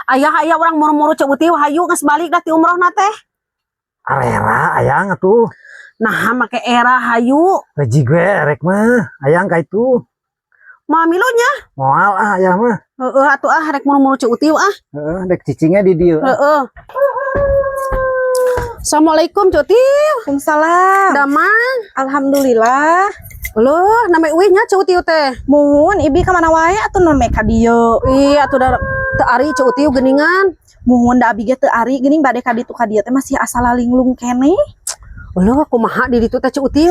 Ayah orang muru-muru Cek Uti hayu geus balik dah ti umrohna teh. Arera ayang atuh. Nah make era hayu. Reji gue rek mah ayang ka itu. Mamilunya. Moal ayah mah. Heeh atuh rek muru-muru Cek Uti Heeh dek cicingnya di dieu. Heeh. Assalamualaikum Cek Uti. Waalaikumsalam. Damang. Alhamdulillah. Loh, nama Uwi nya Cek Uti teh. Muhun ibi ka mana wae atuh non meka dieu. Iya atuh da teu ari Cek Uti geuningan. Muhun da abi ge teu ari geuning bade ka ditu ka dieu teh masih asa lalinglung keneh. Loh, kumaha di ditu teh Cek Uti?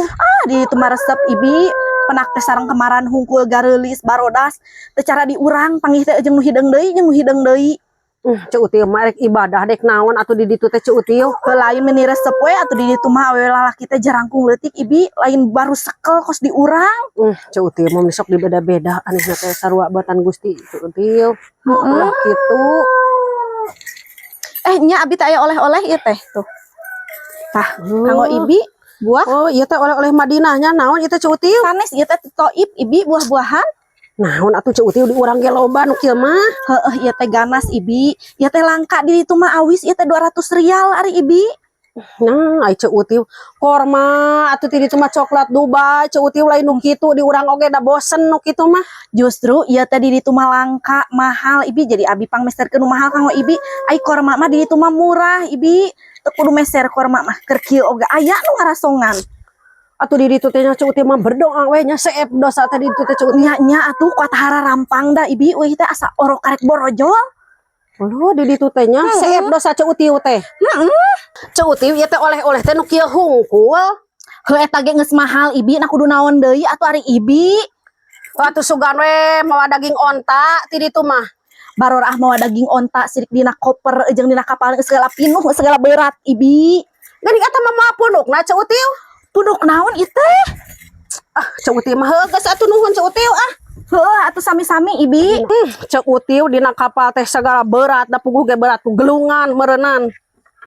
Di ditu mah resep ibi penak teh sareng kemaran hungkul gareulis barodas teu cara diurang panggih teh jeung nu hideung deui Cek Uti mah rek ibadah dek naon atuh di ditu teh Cek Uti. lain meni resep we atuh di ditu mah awewe lalaki teh jarangkung leutik ibi lain baru sekel kos diurang. Cek Uti mah sok dibeda-beda anehna teh sarua buatan Gusti Cek Uti. Ulah kitu. Nya abi teh aya oleh-oleh ieu teh tuh. Tah, kanggo ibi buah Oh, iya teh oleh-oleh Madinahnya naon ieu teh Cek Uti? sanes ieu teh toib ibi buah-buahan. Naon atuh Cek Uti di urang ge loba nu kieu mah. Heeh, ieu teh ganas ibi. Ieu teh langka di ditu mah awis ieu teh 200 rial ari ibi. Nah, ai Cek Uti korma atuh ti ditu mah coklat Dubai, Cek Uti lain nu kitu di urang oge da bosen nu kitu mah. Justru ieu teh di ditu mah langka, mahal ibi. Jadi abi pangmesterkeun nu mahal kanggo ibi. Ai korma mah di ditu mah murah ibi. Teu kudu meser korma mah keur kieu oge aya nu ngarasongan. Atuh di ditu teh nya Cek Uti mah berdoa we nya seep dosa teh di ditu teh Cek Uti. Nya atuh kuat hara rampang da ibi. Euy teh asa orok karek borojol. Loh, di ditu teh nya seep dosa Cek Uti teh. Cek Uti ieu teh oleh-oleh teh nu kieu hungkul. Heuh eta ge geus mahal ibi, na kudu naon deui atuh ari ibi. Atuh sugan we mawa daging onta ti ditu mah. Barorah mawa daging onta sirik dina koper jeung dina kapal segala pinuh segala berat ibi. Geuning eta mah moal pundukna Cek Uti. Punduk naon ieu teh? Cek Uti mah heuh geus atuh nuhun Cek Uti Heuh atuh sami-sami ibi. Cek Uti dina kapal teh segala berat da puguh ge berat gelungan meureunnan.